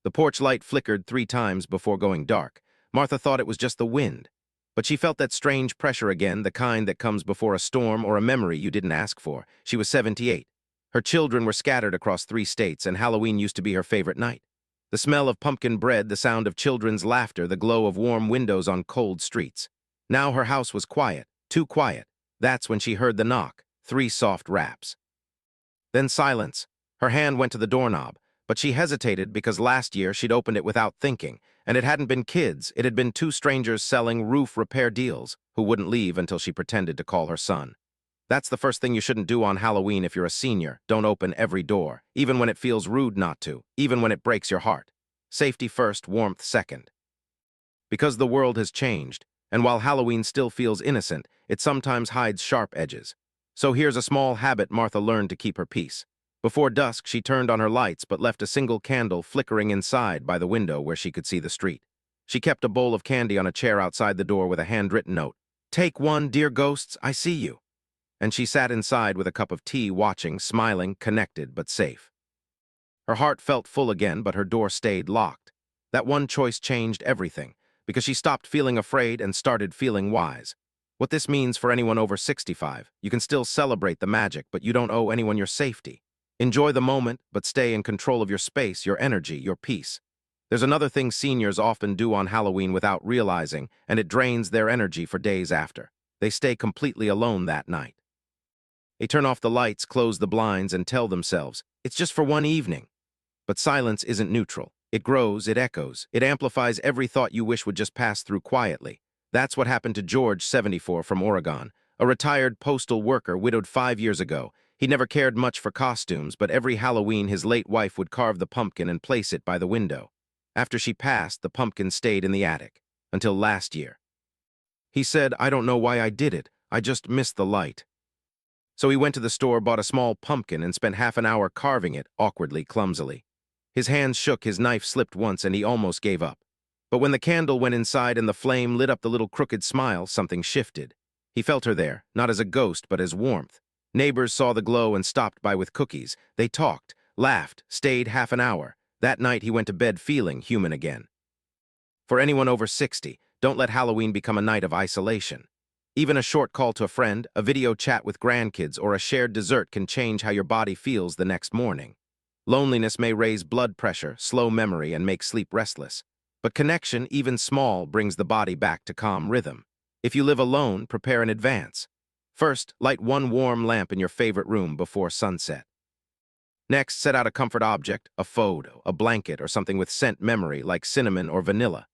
The porch light flickered 3 times before going dark. Martha thought it was just the wind. But she felt that strange pressure again, the kind that comes before a storm or a memory you didn't ask for. She was 78. Her children were scattered across 3 states, and Halloween used to be her favorite night. The smell of pumpkin bread, the sound of children's laughter, the glow of warm windows on cold streets. Now her house was quiet, too quiet. That's when she heard the knock, 3 soft raps. Then silence. Her hand went to the doorknob, but she hesitated because last year she'd opened it without thinking, and it hadn't been kids, it had been 2 strangers selling roof repair deals who wouldn't leave until she pretended to call her son. That's the first thing you shouldn't do on Halloween if you're a senior. Don't open every door, even when it feels rude not to, even when it breaks your heart. Safety first, warmth second. Because the world has changed, and while Halloween still feels innocent, it sometimes hides sharp edges. So here's a small habit Martha learned to keep her peace. Before dusk, she turned on her lights but left a single candle flickering inside by the window where she could see the street. She kept a bowl of candy on a chair outside the door with a handwritten note. "Take one, dear ghosts, I see you." And she sat inside with a cup of tea, watching, smiling, connected but safe. Her heart felt full again, but her door stayed locked. That one choice changed everything, because she stopped feeling afraid and started feeling wise. What this means for anyone over 65, you can still celebrate the magic, but you don't owe anyone your safety. Enjoy the moment, but stay in control of your space, your energy, your peace. There's another thing seniors often do on Halloween without realizing, and it drains their energy for days after. They stay completely alone that night. They turn off the lights, close the blinds, and tell themselves, it's just for one evening. But silence isn't neutral. It grows, it echoes, it amplifies every thought you wish would just pass through quietly. That's what happened to George, 74, from Oregon, a retired postal worker widowed 5 years ago. He never cared much for costumes, but every Halloween his late wife would carve the pumpkin and place it by the window. After she passed, the pumpkin stayed in the attic, until last year. He said, "I don't know why I did it, I just missed the light." So he went to the store, bought a small pumpkin, and spent half an hour carving it, awkwardly, clumsily. His hands shook, his knife slipped once, and he almost gave up. But when the candle went inside and the flame lit up the little crooked smile, something shifted. He felt her there, not as a ghost, but as warmth. Neighbors saw the glow and stopped by with cookies. They talked, laughed, stayed half an hour. That night he went to bed feeling human again. For anyone over 60, don't let Halloween become a night of isolation. Even a short call to a friend, a video chat with grandkids, or a shared dessert can change how your body feels the next morning. Loneliness may raise blood pressure, slow memory, and make sleep restless. But connection, even small, brings the body back to calm rhythm. If you live alone, prepare in advance. First, light one warm lamp in your favorite room before sunset. Next, set out a comfort object, a photo, a blanket, or something with scent memory like cinnamon or vanilla.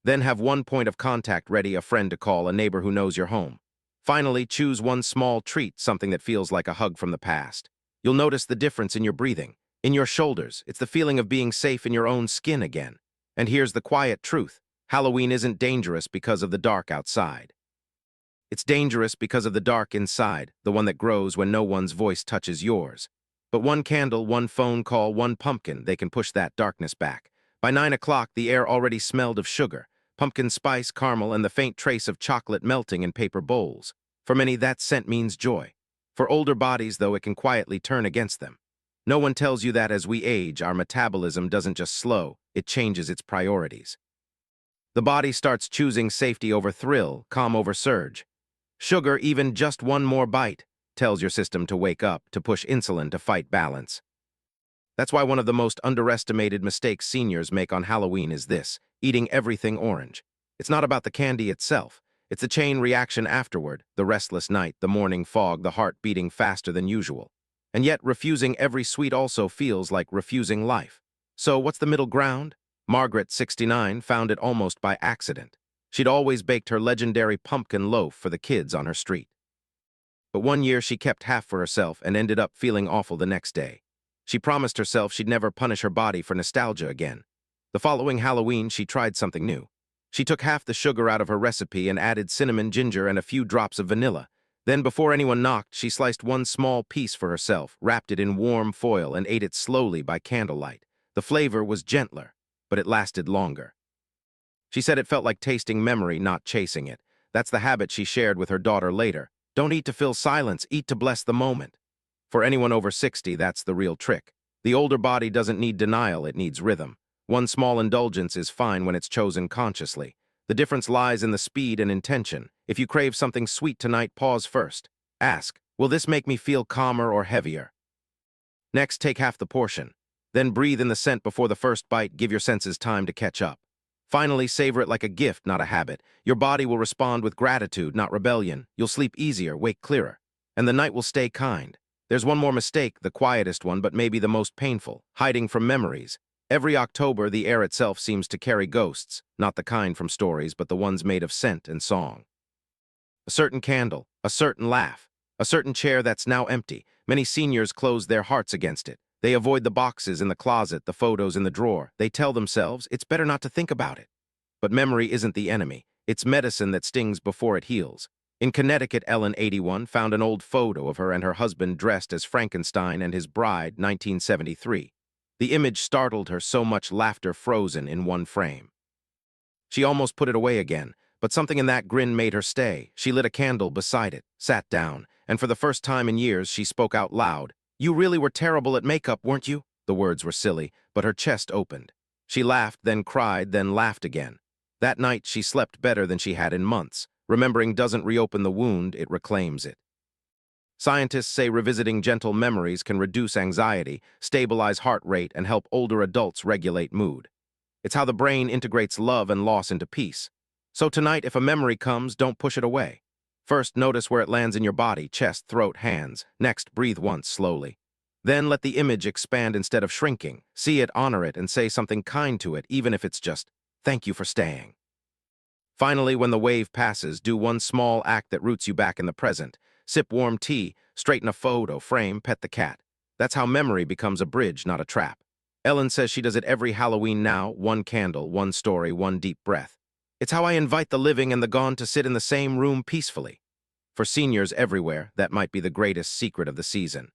Then have one point of contact ready, a friend to call, a neighbor who knows your home. Finally, choose one small treat, something that feels like a hug from the past. You'll notice the difference in your breathing, in your shoulders. It's the feeling of being safe in your own skin again. And here's the quiet truth. Halloween isn't dangerous because of the dark outside. It's dangerous because of the dark inside, the one that grows when no one's voice touches yours. But one candle, one phone call, one pumpkin, they can push that darkness back. By 9 o'clock, the air already smelled of sugar, pumpkin spice, caramel, and the faint trace of chocolate melting in paper bowls. For many, that scent means joy. For older bodies, though, it can quietly turn against them. No one tells you that as we age, our metabolism doesn't just slow, it changes its priorities. The body starts choosing safety over thrill, calm over surge. Sugar, even just one more bite, tells your system to wake up, to push insulin to fight balance. That's why one of the most underestimated mistakes seniors make on Halloween is this: eating everything orange. It's not about the candy itself. It's the chain reaction afterward, the restless night, the morning fog, the heart beating faster than usual. And yet, refusing every sweet also feels like refusing life. So what's the middle ground? Margaret, 69, found it almost by accident. She'd always baked her legendary pumpkin loaf for the kids on her street. But one year she kept half for herself and ended up feeling awful the next day. She promised herself she'd never punish her body for nostalgia again. The following Halloween, she tried something new. She took half the sugar out of her recipe and added cinnamon, ginger, and a few drops of vanilla. Then, before anyone knocked, she sliced one small piece for herself, wrapped it in warm foil, and ate it slowly by candlelight. The flavor was gentler, but it lasted longer. She said it felt like tasting memory, not chasing it. That's the habit she shared with her daughter later. Don't eat to fill silence, eat to bless the moment. For anyone over 60, that's the real trick. The older body doesn't need denial, it needs rhythm. One small indulgence is fine when it's chosen consciously. The difference lies in the speed and intention. If you crave something sweet tonight, pause first. Ask, will this make me feel calmer or heavier? Next, take half the portion. Then breathe in the scent before the first bite, give your senses time to catch up. Finally, savor it like a gift, not a habit. Your body will respond with gratitude, not rebellion. You'll sleep easier, wake clearer. And the night will stay kind. There's one more mistake, the quietest one, but maybe the most painful, hiding from memories. Every October, the air itself seems to carry ghosts, not the kind from stories, but the ones made of scent and song. A certain candle, a certain laugh, a certain chair that's now empty. Many seniors close their hearts against it. They avoid the boxes in the closet, the photos in the drawer. They tell themselves, it's better not to think about it. But memory isn't the enemy. It's medicine that stings before it heals. In Connecticut, Ellen, 81, found an old photo of her and her husband dressed as Frankenstein and his bride, 1973. The image startled her, so much laughter frozen in one frame. She almost put it away again, but something in that grin made her stay. She lit a candle beside it, sat down, and for the first time in years she spoke out loud. You really were terrible at makeup, weren't you? The words were silly, but her chest opened. She laughed, then cried, then laughed again. That night she slept better than she had in months. Remembering doesn't reopen the wound, it reclaims it. Scientists say revisiting gentle memories can reduce anxiety, stabilize heart rate, and help older adults regulate mood. It's how the brain integrates love and loss into peace. So tonight, if a memory comes, don't push it away. First, notice where it lands in your body, chest, throat, hands. Next, breathe once, slowly. Then let the image expand instead of shrinking. See it, honor it, and say something kind to it, even if it's just, thank you for staying. Finally, when the wave passes, do one small act that roots you back in the present. Sip warm tea, straighten a photo frame, pet the cat. That's how memory becomes a bridge, not a trap. Ellen says she does it every Halloween now, one candle, one story, one deep breath. It's how I invite the living and the gone to sit in the same room peacefully. For seniors everywhere, that might be the greatest secret of the season.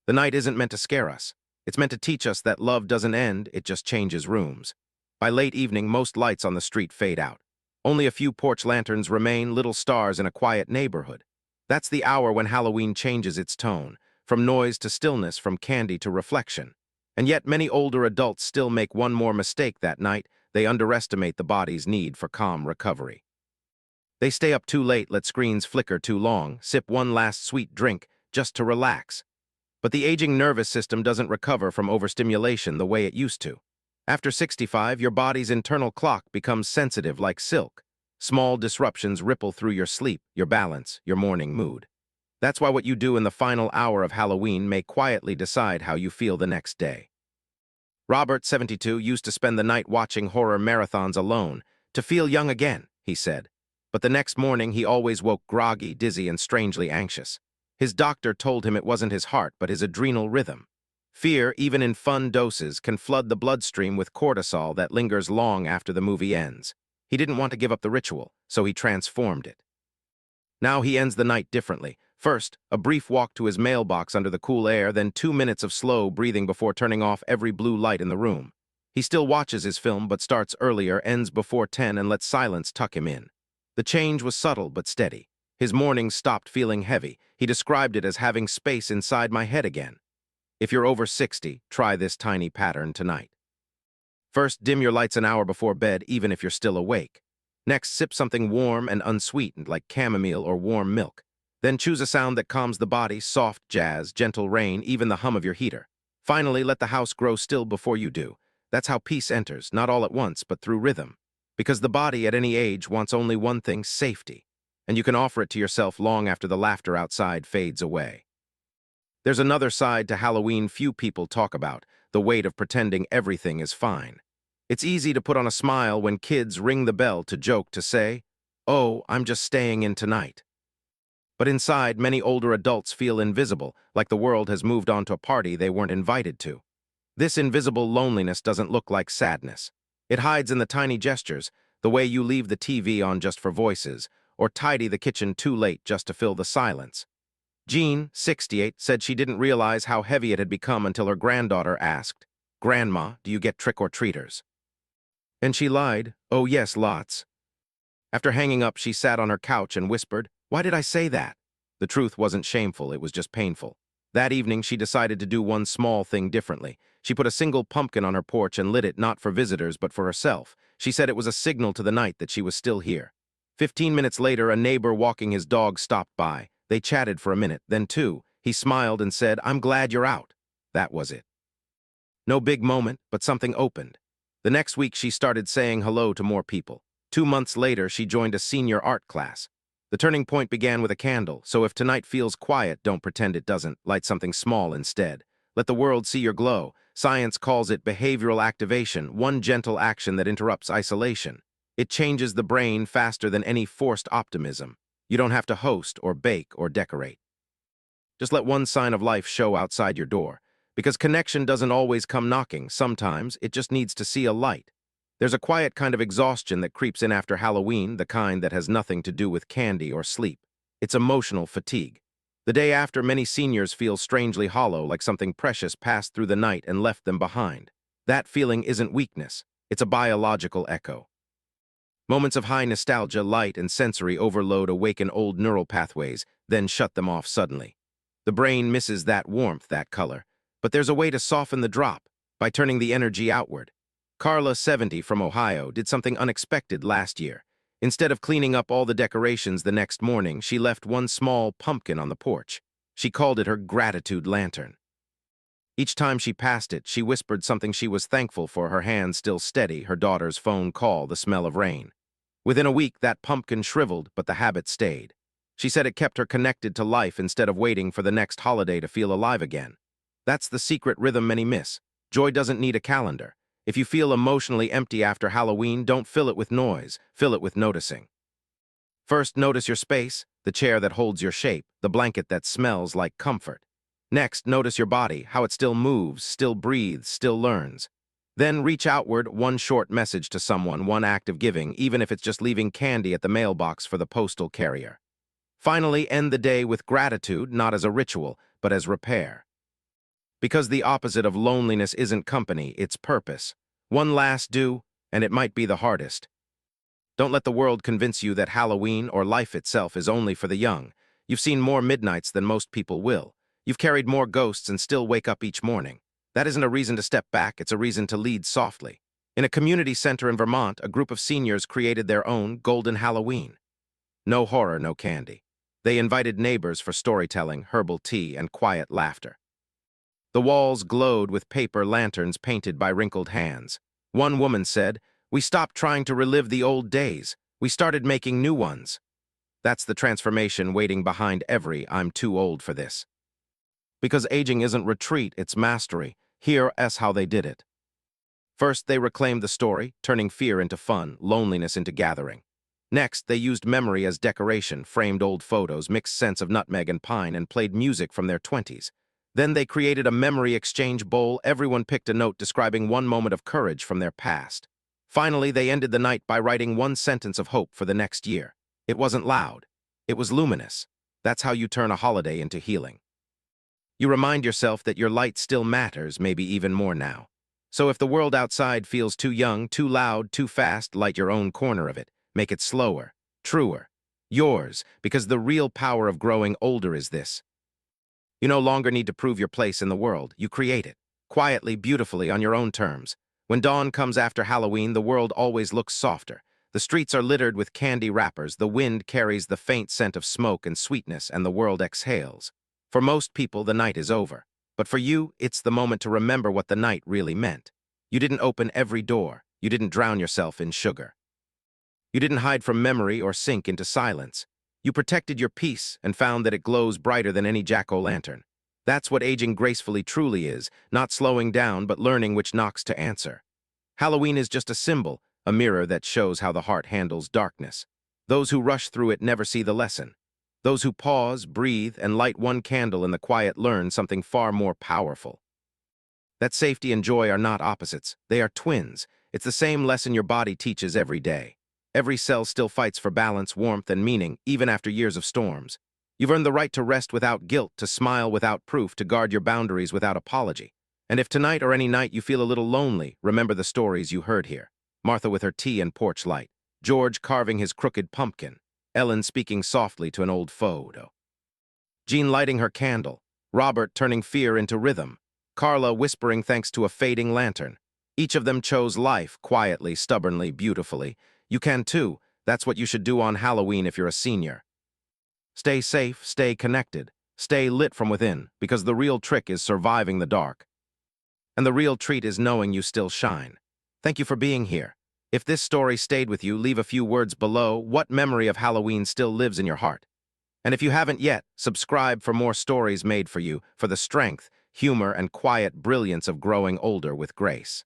The night isn't meant to scare us. It's meant to teach us that love doesn't end, it just changes rooms. By late evening, most lights on the street fade out. Only a few porch lanterns remain, little stars in a quiet neighborhood. That's the hour when Halloween changes its tone, from noise to stillness, from candy to reflection. And yet many older adults still make one more mistake that night. They underestimate the body's need for calm recovery. They stay up too late, let screens flicker too long, sip one last sweet drink just to relax. But the aging nervous system doesn't recover from overstimulation the way it used to. After 65, your body's internal clock becomes sensitive like silk. Small disruptions ripple through your sleep, your balance, your morning mood. That's why what you do in the final hour of Halloween may quietly decide how you feel the next day. Robert, 72, used to spend the night watching horror marathons alone, to feel young again, he said. But the next morning he always woke groggy, dizzy, and strangely anxious. His doctor told him it wasn't his heart, but his adrenal rhythm. Fear, even in fun doses, can flood the bloodstream with cortisol that lingers long after the movie ends. He didn't want to give up the ritual, so he transformed it. Now he ends the night differently. First, a brief walk to his mailbox under the cool air, then 2 minutes of slow breathing before turning off every blue light in the room. He still watches his film, but starts earlier, ends before 10, and lets silence tuck him in. The change was subtle but steady. His mornings stopped feeling heavy. He described it as having space inside my head again. If you're over 60, try this tiny pattern tonight. First, dim your lights an hour before bed, even if you're still awake. Next, sip something warm and unsweetened, like chamomile or warm milk. Then choose a sound that calms the body, soft jazz, gentle rain, even the hum of your heater. Finally, let the house grow still before you do. That's how peace enters, not all at once, but through rhythm. Because the body at any age wants only one thing, safety. And you can offer it to yourself long after the laughter outside fades away. There's another side to Halloween few people talk about, the weight of pretending everything is fine. It's easy to put on a smile when kids ring the bell to joke, to say, "Oh, I'm just staying in tonight." But inside, many older adults feel invisible, like the world has moved on to a party they weren't invited to. This invisible loneliness doesn't look like sadness. It hides in the tiny gestures, the way you leave the TV on just for voices, or tidy the kitchen too late just to fill the silence. Jean, 68, said she didn't realize how heavy it had become until her granddaughter asked, "Grandma, do you get trick-or-treaters?" And she lied, "Oh yes, lots." After hanging up, she sat on her couch and whispered, "Why did I say that?" The truth wasn't shameful, it was just painful. That evening, she decided to do one small thing differently. She put a single pumpkin on her porch and lit it not for visitors but for herself. She said it was a signal to the night that she was still here. 15 minutes later, a neighbor walking his dog stopped by. They chatted for a minute, then two. He smiled and said, "I'm glad you're out." That was it. No big moment, but something opened. The next week, she started saying hello to more people. 2 months later, she joined a senior art class. The turning point began with a candle, so if tonight feels quiet, don't pretend it doesn't. Light something small instead. Let the world see your glow. Science calls it behavioral activation, one gentle action that interrupts isolation. It changes the brain faster than any forced optimism. You don't have to host or bake or decorate. Just let one sign of life show outside your door. Because connection doesn't always come knocking. Sometimes it just needs to see a light. There's a quiet kind of exhaustion that creeps in after Halloween, the kind that has nothing to do with candy or sleep. It's emotional fatigue. The day after, many seniors feel strangely hollow, like something precious passed through the night and left them behind. That feeling isn't weakness. It's a biological echo. Moments of high nostalgia, light, and sensory overload awaken old neural pathways, then shut them off suddenly. The brain misses that warmth, that color. But there's a way to soften the drop, by turning the energy outward. Carla, 70, from Ohio, did something unexpected last year. Instead of cleaning up all the decorations the next morning, she left one small pumpkin on the porch. She called it her gratitude lantern. Each time she passed it, she whispered something she was thankful for, her hand still steady, her daughter's phone call, the smell of rain. Within a week, that pumpkin shriveled, but the habit stayed. She said it kept her connected to life instead of waiting for the next holiday to feel alive again. That's the secret rhythm many miss. Joy doesn't need a calendar. If you feel emotionally empty after Halloween, don't fill it with noise, fill it with noticing. First, notice your space, the chair that holds your shape, the blanket that smells like comfort. Next, notice your body, how it still moves, still breathes, still learns. Then reach outward, one short message to someone, one act of giving, even if it's just leaving candy at the mailbox for the postal carrier. Finally, end the day with gratitude, not as a ritual, but as repair. Because the opposite of loneliness isn't company, it's purpose. One last do, and it might be the hardest. Don't let the world convince you that Halloween or life itself is only for the young. You've seen more midnights than most people will. You've carried more ghosts and still wake up each morning. That isn't a reason to step back, it's a reason to lead softly. In a community center in Vermont, a group of seniors created their own Golden Halloween. No horror, no candy. They invited neighbors for storytelling, herbal tea, and quiet laughter. The walls glowed with paper lanterns painted by wrinkled hands. One woman said, "We stopped trying to relive the old days. We started making new ones." That's the transformation waiting behind every "I'm too old for this." Because aging isn't retreat, it's mastery. Hear us how they did it. First, they reclaimed the story, turning fear into fun, loneliness into gathering. Next, they used memory as decoration, framed old photos, mixed scents of nutmeg and pine, and played music from their 20s. Then they created a memory exchange bowl. Everyone picked a note describing one moment of courage from their past. Finally, they ended the night by writing one sentence of hope for the next year. It wasn't loud. It was luminous. That's how you turn a holiday into healing. You remind yourself that your light still matters, maybe even more now. So if the world outside feels too young, too loud, too fast, light your own corner of it. Make it slower, truer, yours, because the real power of growing older is this. You no longer need to prove your place in the world. You create it, quietly, beautifully, on your own terms. When dawn comes after Halloween, the world always looks softer. The streets are littered with candy wrappers, the wind carries the faint scent of smoke and sweetness, and the world exhales. For most people, the night is over. But for you, it's the moment to remember what the night really meant. You didn't open every door. You didn't drown yourself in sugar. You didn't hide from memory or sink into silence. You protected your peace and found that it glows brighter than any jack-o'-lantern. That's what aging gracefully truly is, not slowing down but learning which knocks to answer. Halloween is just a symbol, a mirror that shows how the heart handles darkness. Those who rush through it never see the lesson. Those who pause, breathe, and light one candle in the quiet learn something far more powerful. That safety and joy are not opposites, they are twins. It's the same lesson your body teaches every day. Every cell still fights for balance, warmth, and meaning, even after years of storms. You've earned the right to rest without guilt, to smile without proof, to guard your boundaries without apology. And if tonight or any night you feel a little lonely, remember the stories you heard here. Martha with her tea and porch light, George carving his crooked pumpkin, Ellen speaking softly to an old photo, Jean lighting her candle, Robert turning fear into rhythm, Carla whispering thanks to a fading lantern. Each of them chose life, quietly, stubbornly, beautifully. You can too. That's what you should do on Halloween if you're a senior. Stay safe, stay connected, stay lit from within, because the real trick is surviving the dark. And the real treat is knowing you still shine. Thank you for being here. If this story stayed with you, leave a few words below. What memory of Halloween still lives in your heart? And if you haven't yet, subscribe for more stories made for you, for the strength, humor, and quiet brilliance of growing older with grace.